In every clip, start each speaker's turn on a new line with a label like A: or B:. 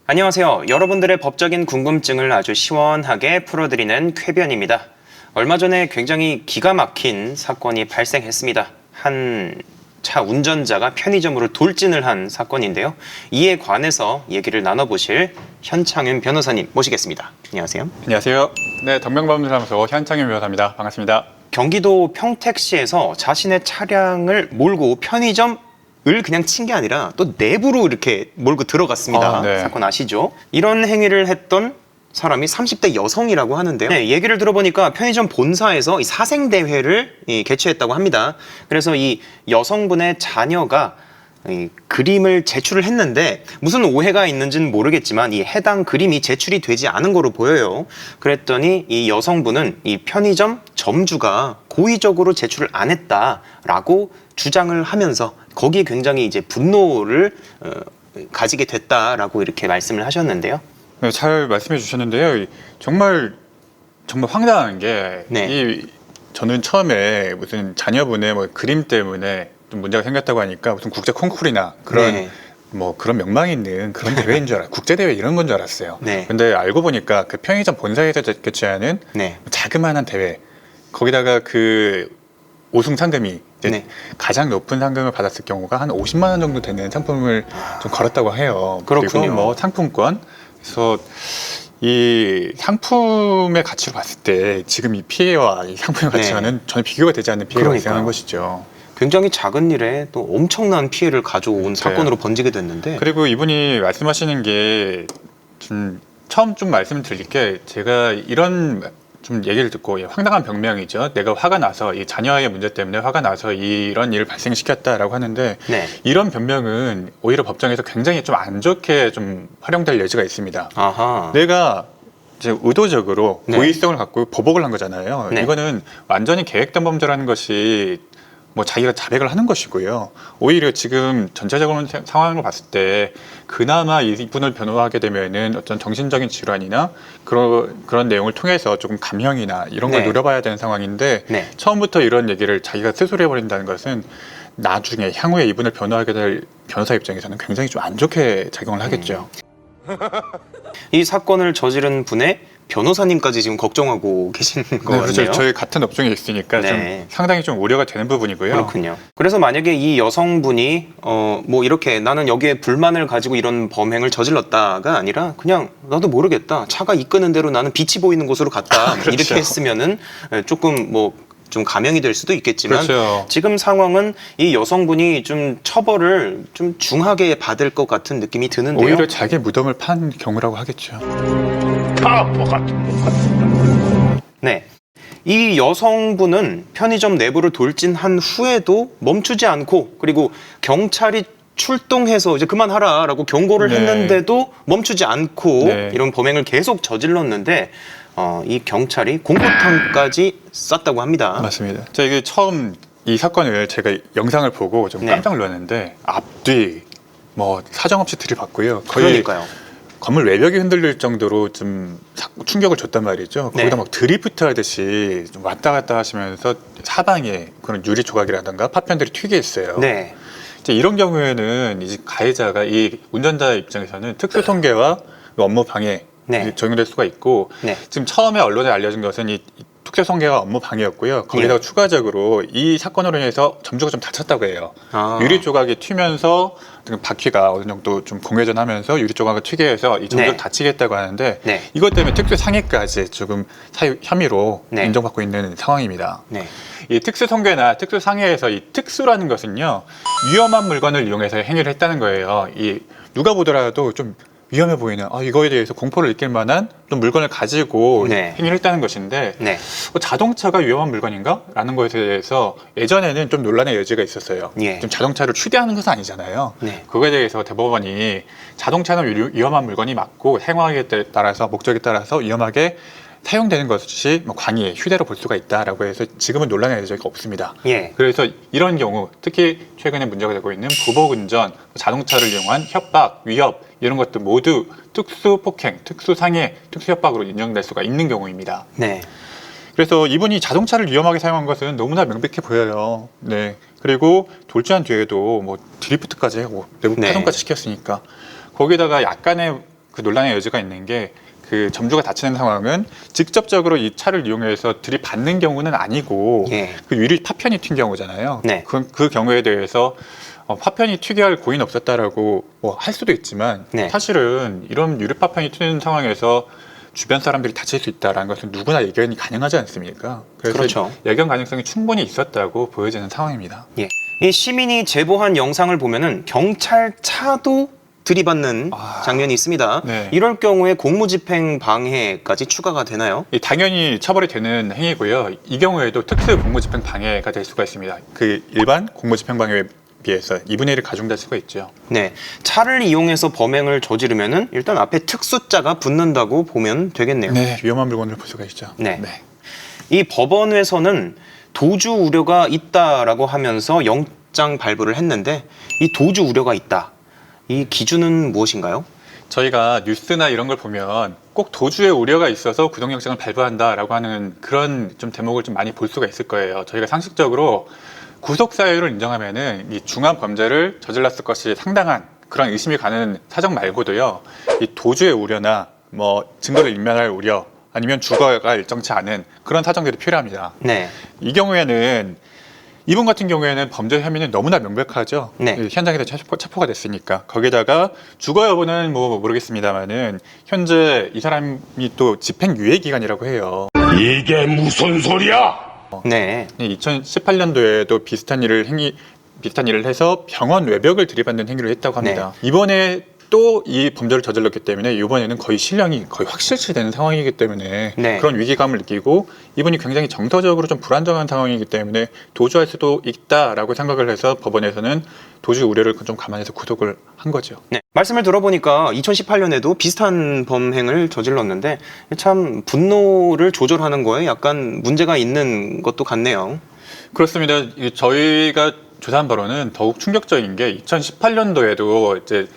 A: 안녕하세요. 여러분들의 법적인 궁금증을 아주 시원하게 풀어드리는 쾌변입니다. 얼마 전에 굉장히 기가 막힌 사건이 발생했습니다. 한 차 운전자가 편의점으로 돌진을 한 사건인데요. 이에 관해서 얘기를 나눠보실 현창윤 변호사님 모시겠습니다. 안녕하세요.
B: 안녕하세요. 네, 덕명법률사무소 현창윤 변호사입니다. 반갑습니다.
A: 경기도 평택시에서 자신의 차량을 몰고 편의점 을 그냥 친 게 아니라 또 내부로 이렇게 몰고 들어갔습니다.
B: 네.
A: 사건 아시죠? 이런 행위를 했던 사람이 30대 여성이라고 하는데요. 네, 얘기를 들어보니까 편의점 본사에서 이 사생대회를 개최했다고 합니다. 그래서 이 여성분의 자녀가 이 그림을 제출을 했는데 무슨 오해가 있는지는 모르겠지만 이 해당 그림이 제출이 되지 않은 거로 보여요. 그랬더니 이 여성분은 이 편의점 점주가 고의적으로 제출을 안 했다라고 주장을 하면서 거기에 굉장히 이제 분노를 가지게 됐다라고 이렇게 말씀을 하셨는데요.
B: 네, 잘 말씀해 주셨는데요. 정말 황당한 게
A: 네.
B: 저는 처음에 무슨 자녀분의 뭐 그림 때문에 좀 문제가 생겼다고 하니까 무슨 국제 콩쿠르나 그런
A: 네.
B: 뭐 그런 명망이 있는 그런 대회인 줄 국제 대회 이런 건 줄 알았어요.
A: 네.
B: 근데 알고 보니까 그 편의점 본사에서 개최하는
A: 네.
B: 자그마한 대회, 거기다가 그 우승 상금이 이제
A: 네.
B: 가장 높은 상금을 받았을 경우가 한 50만 원 정도 되는 상품을 좀 걸었다고 해요.
A: 그렇군요.
B: 그리고 뭐 상품권. 그래서 이 상품의 가치로 봤을 때 지금 이 피해와 이 상품의 가치와는 전혀 비교가 되지 않는 피해가 발생한 것이죠.
A: 굉장히 작은 일에 또 엄청난 피해를 가져온 사건으로 번지게 됐는데.
B: 그리고 이분이 말씀하시는 게 좀 처음 좀 말씀을 드릴 게, 제가 이런 좀 얘기를 듣고 황당한 변명이죠. 내가 화가 나서 이 자녀의 문제 때문에 화가 나서 이런 일을 발생시켰다라고 하는데,
A: 네.
B: 이런 변명은 오히려 법정에서 굉장히 좀 안 좋게 좀 활용될 여지가 있습니다.
A: 아하.
B: 내가 이제 의도적으로
A: 네.
B: 고의성을 갖고 보복을 한 거잖아요.
A: 네.
B: 이거는 완전히 계획된 범죄라는 것이 뭐 자기가 자백을 하는 것이고요. 오히려 지금 전체적으로 상황을 봤을 때 그나마 이분을 변호하게 되면은 어떤 정신적인 질환이나 그런 내용을 통해서 조금 감형이나 이런 걸
A: 네.
B: 노려봐야 되는 상황인데,
A: 네.
B: 처음부터 이런 얘기를 자기가 스스로 해버린다는 것은 나중에 향후에 이분을 변호하게 될 변호사 입장에서는 굉장히 좀 안 좋게 작용을 하겠죠.
A: 이 사건을 저지른 분의 변호사님까지 지금 걱정하고 계신 거네요.
B: 그렇죠. 저희 같은 업종에 있으니까
A: 네.
B: 좀 상당히 좀 우려가 되는 부분이고요.
A: 그렇군요. 그래서 만약에 이 여성분이 뭐 이렇게 나는 여기에 불만을 가지고 이런 범행을 저질렀다가 아니라 그냥 나도 모르겠다, 차가 이끄는 대로 나는 빛이 보이는 곳으로 갔다
B: 그렇죠.
A: 이렇게 했으면은 조금 뭐 좀 감형이 될 수도 있겠지만,
B: 그렇죠.
A: 지금 상황은 이 여성분이 좀 처벌을 좀 중하게 받을 것 같은 느낌이 드는데요.
B: 오히려 자기 무덤을 판 경우라고 하겠죠.
A: 네. 이 여성분은 편의점 내부를 돌진한 후에도 멈추지 않고, 그리고 경찰이 출동해서 이제 그만하라라고 경고를
B: 네.
A: 했는데도 멈추지 않고
B: 네.
A: 이런 범행을 계속 저질렀는데 이 경찰이 공포탄까지 쐈다고 합니다.
B: 맞습니다. 이게 처음 이 사건을 제가 영상을 보고 좀
A: 네.
B: 깜짝 놀랐는데, 앞뒤 뭐 사정없이 들이받고요. 거의
A: 그러니까요.
B: 건물 외벽이 흔들릴 정도로 좀 충격을 줬단 말이죠.
A: 네.
B: 거기다 막 드리프트 하듯이 좀 왔다 갔다 하시면서 사방에 그런 유리 조각이라든가 파편들이 튀게 했어요.
A: 네.
B: 이제 이런 경우에는 이제 가해자가, 이 운전자 입장에서는 특수 통계와 업무 방해
A: 네.
B: 적용될 수가 있고,
A: 네.
B: 지금 처음에 언론에 알려진 것은 이 특수 통계와 업무 방해였고요. 거기다가
A: 예.
B: 추가적으로 이 사건으로 인해서 점주가 좀 다쳤다고 해요.
A: 아.
B: 유리 조각이 튀면서 바퀴가 어느 정도 좀 공회전하면서 유리 조각을 튀게 해서 이 점주가
A: 네.
B: 다치게 했다고 하는데,
A: 네.
B: 이것 때문에 특수 상해까지 조금 혐의로
A: 네.
B: 인정받고 있는 상황입니다.
A: 네.
B: 이 특수 통계나 특수 상해에서 이 특수라는 것은요, 위험한 물건을 이용해서 행위를 했다는 거예요. 이 누가 보더라도 좀 위험해 보이는, 이거에 대해서 공포를 느낄 만한 좀 물건을 가지고
A: 네.
B: 행위를 했다는 것인데,
A: 네.
B: 자동차가 위험한 물건인가? 라는 것에 대해서 예전에는 좀 논란의 여지가 있었어요.
A: 예.
B: 좀 자동차를 휴대하는 것은 아니잖아요.
A: 네.
B: 그거에 대해서 대법원이 자동차는 위험한 물건이 맞고 행위에 따라서, 목적에 따라서 위험하게 사용되는 것이 뭐 광의 휴대로 볼 수가 있다라고 해서 지금은 논란의 여지가 없습니다.
A: 예.
B: 그래서 이런 경우, 특히 최근에 문제가 되고 있는 부복운전, 자동차를 이용한 협박, 위협 이런 것들 모두 특수폭행, 특수상해, 특수협박으로 인정될 수가 있는 경우입니다.
A: 네.
B: 그래서 이분이 자동차를 위험하게 사용한 것은 너무나 명백해 보여요. 네. 그리고 돌진한 뒤에도 뭐 드리프트까지 하고 내부
A: 네.
B: 파손까지 시켰으니까, 거기다가 약간의 그 논란의 여지가 있는 게 그 점주가 다치는 상황은 직접적으로 이 차를 이용해서 들이받는 경우는 아니고
A: 예.
B: 그 유리 파편이 튄 경우잖아요.
A: 네.
B: 그 경우에 대해서 파편이 튀게 할 고의는 없었다라고 뭐 할 수도 있지만
A: 네.
B: 사실은 이런 유리 파편이 튀는 상황에서 주변 사람들이 다칠 수 있다는 것은 누구나 예견이 가능하지 않습니까? 그래서
A: 그렇죠.
B: 예견 가능성이 충분히 있었다고 보여지는 상황입니다.
A: 예. 이 시민이 제보한 영상을 보면은 경찰차도 들이받는 장면이 있습니다.
B: 네.
A: 이럴 경우에 공무집행 방해까지 추가가 되나요?
B: 당연히 처벌이 되는 행위고요. 이 경우에도 특수 공무집행 방해가 될 수가 있습니다. 그 일반 공무집행 방해에 비해서 2분의 1을 가중될 수가 있죠.
A: 네. 차를 이용해서 범행을 저지르면은 일단 앞에 특수자가 붙는다고 보면 되겠네요.
B: 네, 위험한 물건을 볼 수가 있죠.
A: 네. 이 법원에서는 도주 우려가 있다라고 하면서 영장 발부를 했는데 이 도주 우려가 있다. 이 기준은 무엇인가요?
B: 저희가 뉴스나 이런 걸 보면 꼭 도주의 우려가 있어서 구속영장을 발부한다라고 하는 그런 좀 대목을 좀 많이 볼 수가 있을 거예요. 저희가 상식적으로 구속 사유를 인정하면은 이 중한 범죄를 저질렀을 것이 상당한 그런 의심이 가는 사정 말고도요. 이 도주의 우려나 뭐 증거를 인멸할 우려 아니면 주거가 일정치 않은 그런 사정들이 필요합니다.
A: 네.
B: 이 경우에는 이분 같은 경우에는 범죄 혐의는 너무나 명백하죠.
A: 네.
B: 현장에서 체포가 됐으니까. 거기다가 주거 여부는 뭐 모르겠습니다만은 현재 이 사람이 또 집행유예 기간이라고 해요.
C: 이게 무슨 소리야?
A: 네.
B: 2018년도에도 비슷한 일을 해서 병원 외벽을 들이받는 행위를 했다고 합니다. 이번에 또 이 범죄를 저질렀기 때문에 이번에는 거의 실형이 거의 확실시 되는 상황이기 때문에
A: 네.
B: 그런 위기감을 느끼고 이분이 굉장히 정서적으로 좀 불안정한 상황이기 때문에 도주할 수도 있다라고 생각을 해서 법원에서는 도주 우려를 좀 감안해서 구속을 한 거죠.
A: 네. 말씀을 들어보니까 2018년에도 비슷한 범행을 저질렀는데 참 분노를 조절하는 거에 약간 문제가 있는 것도 같네요.
B: 그렇습니다. 저희가 조사한 바로는 더욱 충격적인 게 2018년도에도 이제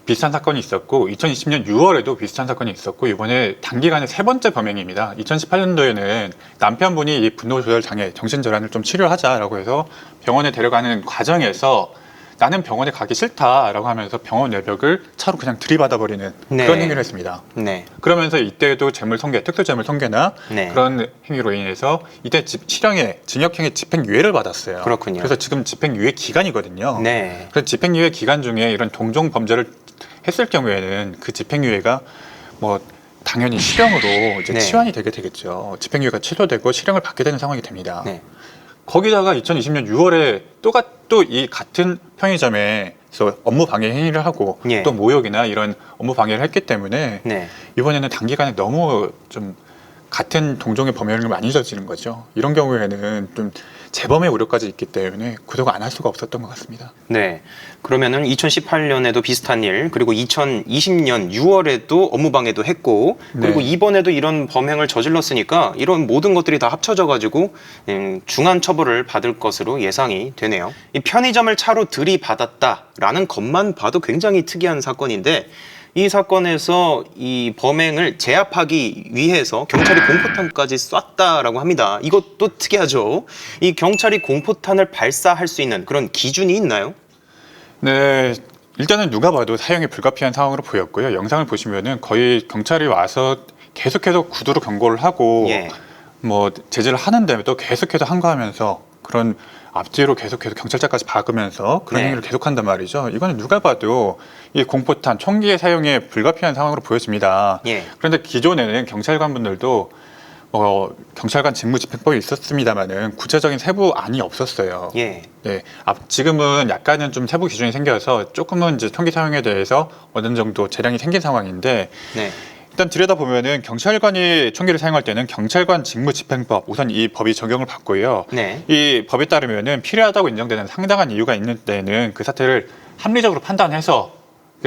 B: 비슷한 사건이 있었고 2020년 6월에도 비슷한 사건이 있었고 이번에 단기간에 세 번째 범행입니다. 2018년도에는 남편분이 이 분노 조절 장애, 정신질환을 좀 치료하자라고 해서 병원에 데려가는 과정에서 나는 병원에 가기 싫다라고 하면서 병원 외벽을 차로 그냥 들이받아 버리는
A: 네.
B: 그런 행위를 했습니다.
A: 네.
B: 그러면서 이때도 재물손괴, 특수재물손괴나
A: 네.
B: 그런 행위로 인해서 이때 실형의 징역형의 집행유예를 받았어요.
A: 그렇군요.
B: 그래서 지금 집행유예 기간이거든요.
A: 네.
B: 그래서 집행유예 기간 중에 이런 동종 범죄를 했을 경우에는 그 집행유예가 뭐 당연히 실형으로 이제
A: 네.
B: 치환이 되게 되겠죠. 집행유예가 취소되고 실형을 받게 되는 상황이 됩니다.
A: 네.
B: 거기다가 2020년 6월에 또 이 같은 편의점에서 업무 방해 행위를 하고
A: 예.
B: 또 모욕이나 이런 업무 방해를 했기 때문에
A: 네.
B: 이번에는 단기간에 너무 좀 같은 동종의 범행을 많이 저지른 거죠. 이런 경우에는 좀 재범의 우려까지 있기 때문에 구속을 안 할 수가 없었던 것 같습니다.
A: 네. 그러면은 2018년에도 비슷한 일, 그리고 2020년 6월에도 업무방해도 했고, 그리고
B: 네.
A: 이번에도 이런 범행을 저질렀으니까 이런 모든 것들이 다 합쳐져가지고 중한 처벌을 받을 것으로 예상이 되네요. 이 편의점을 차로 들이받았다라는 것만 봐도 굉장히 특이한 사건인데 이 사건에서 이 범행을 제압하기 위해서 경찰이 공포탄까지 쐈다라고 합니다. 이것도 특이하죠. 이 경찰이 공포탄을 발사할 수 있는 그런 기준이 있나요?
B: 네, 일단은 누가 봐도 사용이 불가피한 상황으로 보였고요. 영상을 보시면은 거의 경찰이 와서 계속해서 구두로 경고를 하고
A: 예.
B: 뭐 제지를 하는데도 계속해서 항거하면서 그런 앞뒤로 계속해서 경찰차까지 박으면서 그런
A: 네.
B: 행위를 계속한단 말이죠. 이거는 누가 봐도 이 공포탄, 총기의 사용에 불가피한 상황으로 보여집니다.
A: 예.
B: 그런데 기존에는 경찰관분들도 경찰관 직무집행법이 있었습니다만은 구체적인 세부안이 없었어요.
A: 예.
B: 네, 지금은 약간은 좀 세부 기준이 생겨서 조금은 이제 총기 사용에 대해서 어느 정도 재량이 생긴 상황인데
A: 네.
B: 일단 들여다보면은 경찰관이 총기를 사용할 때는 경찰관 직무집행법 우선 이 법이 적용을 받고요.
A: 네.
B: 이 법에 따르면은 필요하다고 인정되는 상당한 이유가 있는 때는 그 사태를 합리적으로 판단해서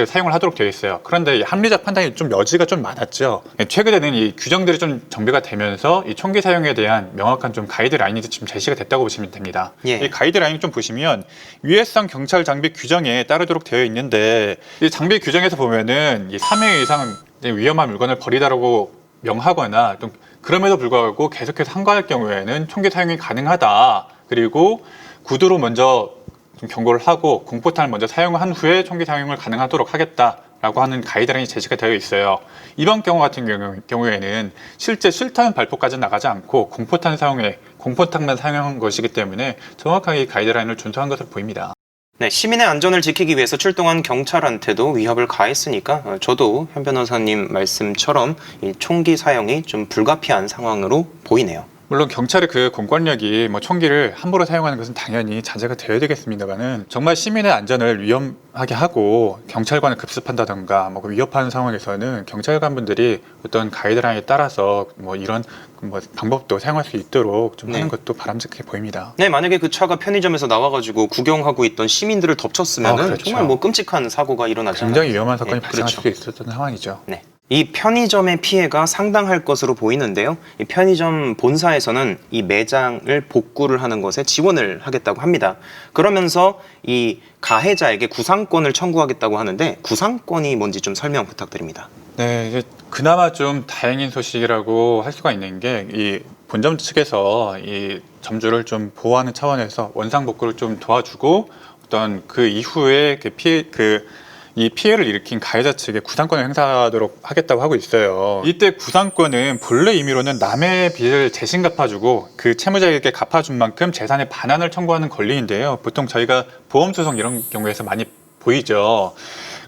B: 사용을 하도록 되어 있어요. 그런데 이 합리적 판단이 좀 여지가 좀 많았죠. 최근에는 이 규정들이 좀 정비가 되면서 이 총기 사용에 대한 명확한 좀 가이드라인이 지금 제시가 됐다고 보시면 됩니다.
A: 예.
B: 이 가이드라인 좀 보시면 유해성 경찰 장비 규정에 따르도록 되어 있는데 이 장비 규정에서 보면은 이 3회 이상 위험한 물건을 버리다라고 명하거나 좀 그럼에도 불구하고 계속해서 항거할 경우에는 총기 사용이 가능하다. 그리고 구두로 먼저 좀 경고를 하고 공포탄을 먼저 사용한 후에 총기 사용을 가능하도록 하겠다라고 라고 하는 가이드라인이 제시가 되어 있어요. 이번 경우 같은 경우에는 실제 실탄 발포까지 나가지 않고 공포탄 사용에 공포탄만 사용한 것이기 때문에 정확하게 이 가이드라인을 준수한 것으로 보입니다.
A: 네, 시민의 안전을 지키기 위해서 출동한 경찰한테도 위협을 가했으니까 저도 현 변호사님 말씀처럼 이 총기 사용이 좀 불가피한 상황으로 보이네요.
B: 물론 경찰의 그 공권력이 뭐 총기를 함부로 사용하는 것은 당연히 자제가 되어야 되겠습니다만은 정말 시민의 안전을 위험하게 하고 경찰관을 급습한다던가 뭐 위협하는 상황에서는 경찰관분들이 어떤 가이드라인에 따라서 뭐 이런 뭐 방법도 사용할 수 있도록 좀 하는 것도 바람직해 보입니다.
A: 네, 만약에 그 차가 편의점에서 나와가지고 구경하고 있던 시민들을 덮쳤으면
B: 그렇죠.
A: 정말 뭐 끔찍한 사고가 일어나잖아요.
B: 굉장히 위험한 사건이
A: 네,
B: 발생할
A: 그렇죠.
B: 수 있었던 상황이죠.
A: 네. 이 편의점의 피해가 상당할 것으로 보이는데요. 이 편의점 본사에서는 이 매장을 복구를 하는 것에 지원을 하겠다고 합니다. 그러면서 이 가해자에게 구상권을 청구하겠다고 하는데 구상권이 뭔지 좀 설명 부탁드립니다.
B: 네, 이제 그나마 좀 다행인 소식이라고 할 수가 있는 게 이 본점 측에서 이 점주를 좀 보호하는 차원에서 원상 복구를 좀 도와주고 어떤 그 이후에 이 피해를 일으킨 가해자 측에 구상권을 행사하도록 하겠다고 하고 있어요. 이때 구상권은 본래 의미로는 남의 빚을 대신 갚아주고 그 채무자에게 갚아준 만큼 재산의 반환을 청구하는 권리인데요. 보통 저희가 보험소송 이런 경우에서 많이 보이죠.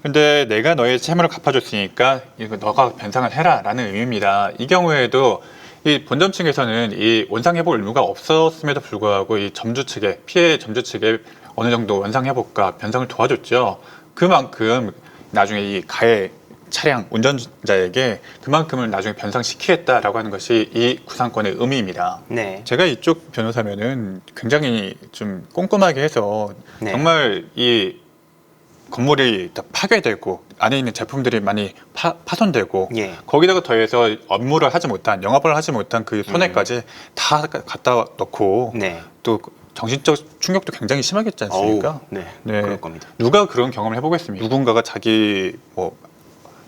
B: 근데 내가 너의 채무를 갚아줬으니까 이거 너가 변상을 해라 라는 의미입니다. 이 경우에도 이 본점 측에서는 이 원상회복 의무가 없었음에도 불구하고 이 점주 측에 피해 점주 측에 어느 정도 원상회복과 변상을 도와줬죠. 그만큼 나중에 이 가해 차량 운전자에게 그만큼을 나중에 변상시키겠다라고 하는 것이 이 구상권의 의미입니다.
A: 네.
B: 제가 이쪽 변호사면은 굉장히 좀 꼼꼼하게 해서
A: 네.
B: 정말 이 건물이 다 파괴되고 안에 있는 제품들이 많이 파손되고
A: 예.
B: 거기다가 더해서 업무를 하지 못한 영업을 하지 못한 그 손해까지 다 갖다 넣고
A: 네.
B: 또 정신적 충격도 굉장히 심하겠지 않습니까?
A: 어우, 네.
B: 네.
A: 그럴 겁니다.
B: 누가 그런 경험을 해보겠습니까? 누군가가 자기 뭐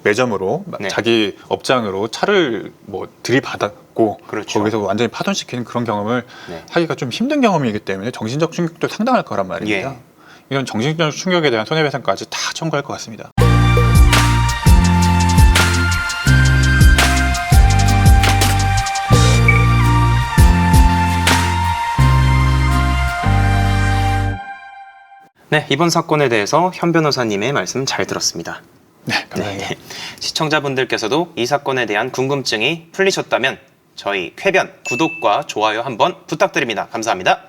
B: 매점으로
A: 네.
B: 자기 업장으로 차를 뭐 들이받았고
A: 그렇죠.
B: 거기서 완전히 파손시키는 그런 경험을
A: 네.
B: 하기가 좀 힘든 경험이기 때문에 정신적 충격도 상당할 거란 말입니다.
A: 예.
B: 이런 정신적 충격에 대한 손해배상까지 다 청구할 것 같습니다.
A: 네, 이번 사건에 대해서 현 변호사님의 말씀 잘 들었습니다.
B: 네, 감사합니다.
A: 네. 시청자분들께서도 이 사건에 대한 궁금증이 풀리셨다면 저희 쾌변 구독과 좋아요 한번 부탁드립니다. 감사합니다.